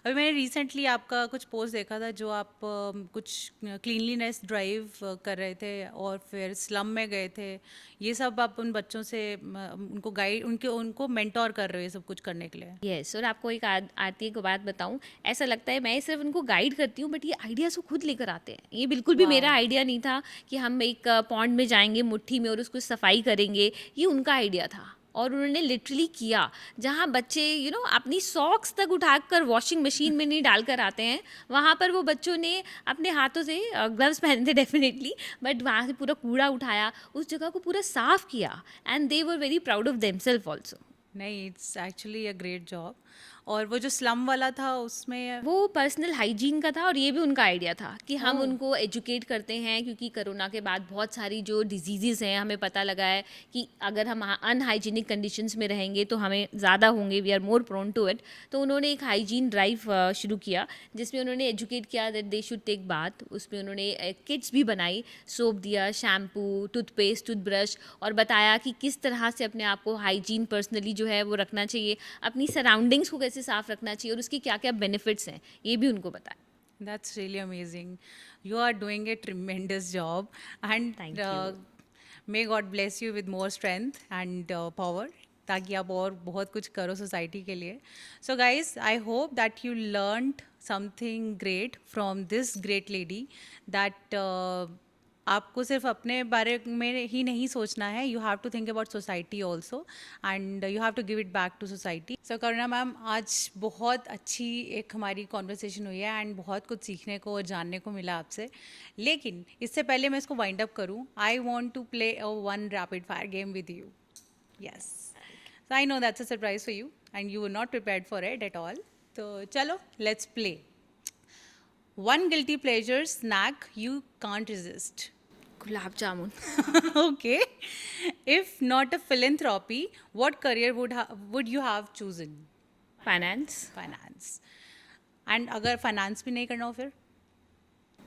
अभी मैंने रिसेंटली आपका कुछ पोस्ट देखा था, जो आप कुछ क्लीनलीनेस ड्राइव कर रहे थे और फिर स्लम में गए थे. ये सब आप उन बच्चों से उनको गाइड, उनको मेंटोर कर रहे हो ये सब कुछ करने के लिए. यस, और आपको एक आरती को बात बताऊं, ऐसा लगता है मैं सिर्फ उनको गाइड करती हूँ, बट ये आइडियाज़ वो खुद लेकर आते हैं. ये बिल्कुल भी मेरा आइडिया नहीं था कि हम एक पॉन्ड में जाएंगे मुट्ठी में और उसको सफाई करेंगे. ये उनका आइडिया था और उन्होंने लिटरली किया. जहाँ बच्चे अपनी सॉक्स तक उठाकर वॉशिंग मशीन में नहीं डालकर आते हैं, वहाँ पर वो बच्चों ने अपने हाथों से, ग्लव्स पहने थे डेफिनेटली, बट वहाँ से पूरा कूड़ा उठाया, उस जगह को पूरा साफ़ किया, and they were very proud of themselves also. नहीं, it's actually a great job. और वो जो स्लम वाला था उसमें वो पर्सनल हाइजीन का था, और ये भी उनका आइडिया था कि हम उनको एजुकेट करते हैं, क्योंकि कोरोना के बाद बहुत सारी जो डिजीज़ हैं हमें पता लगा है कि अगर हम अनहाइजीनिक कंडीशंस में रहेंगे तो हमें ज़्यादा होंगे, we are more prone to it. तो उन्होंने एक हाइजीन ड्राइव शुरू किया जिसमें उन्होंने एजुकेट किया that they should take bath. उसमें उन्होंने किट्स भी बनाई, सोप दिया, शैम्पू, टूथपेस्ट, टूथब्रश, और बताया कि किस तरह से अपने आप को हाइजीन पर्सनली जो है वो रखना चाहिए, अपनी सराउंडिंग्स को कैसे साफ रखना चाहिए और उसकी क्या क्या बेनिफिट्स हैं, ये भी उनको बताया. That's really amazing. You are doing a tremendous job, and Thank you. may God bless you with more strength and power, ताकि आप और बहुत कुछ करो सोसाइटी के लिए. So guys, I hope that you learned something great from this great lady, that आपको सिर्फ अपने बारे में ही नहीं सोचना है, you have to think about society also, and you have to give it back to society. So Karuna ma'am, आज बहुत अच्छी एक हमारी कॉन्वर्सेशन हुई है एंड बहुत कुछ सीखने को और जानने को मिला आपसे. लेकिन इससे पहले मैं इसको वाइंड अप करूँ, I want to play a one rapid fire game with you. Yes, so I know that's a surprise for you and you were not prepared for it at all. तो चलो, let's play. One guilty pleasure snack you can't resist. Gulab jamun. Okay. If not a philanthropy, what career would you have chosen? Finance. Finance. And अगर finance भी नहीं करना हो फिर?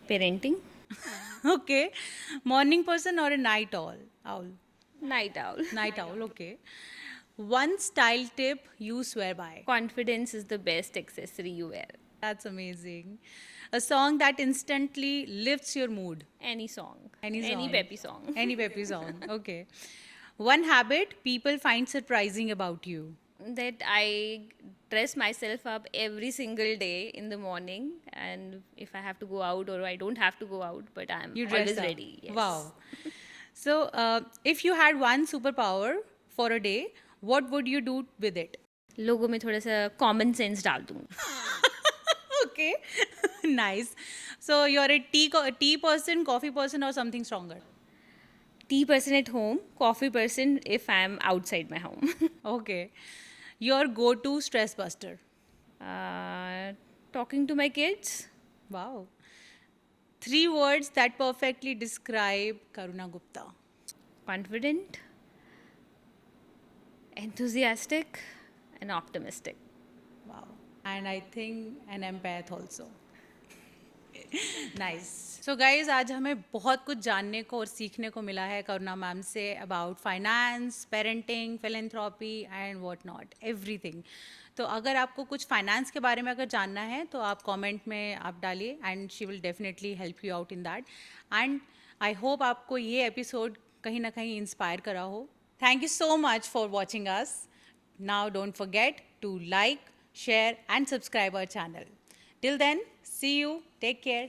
Parenting. Okay. Morning person or a night owl? Night owl. Night owl. Okay. One style tip you swear by. Confidence is the best accessory you wear. That's amazing. A song that instantly lifts your mood. Any song. Any song. Any peppy song. Any peppy song. Okay. One habit people find surprising about you. That I dress myself up every single day in the morning, and if I have to go out or I don't have to go out, but I'm You dress always up. ready. Yes. Wow. So, if you had one superpower for a day, what would you do with it? लोगों में थोड़ा सा common sense डाल दूँगी. Okay. Nice. So you're a tea person, coffee person, or something stronger? Tea person at home, coffee person if I'm outside my home. Okay. Your go-to stress buster? uh, Talking to my kids. Wow. 3 words that perfectly describe Karuna Gupta. Confident, enthusiastic, and optimistic. Wow. And I think an empath also. Nice so guys आज हमें बहुत कुछ जानने को और सीखने को मिला है करुणा मैम से about finance parenting philanthropy and what not everything तो अगर आपको कुछ फाइनेंस के बारे में अगर जानना है तो आप कमेंट में आप डालिए and she will definitely help you out in that and I hope आपको ये एपिसोड कहीं ना कहीं इंस्पायर करा हो thank you so much for watching us now don't forget to like share and subscribe our channel. Till then, see you, take care.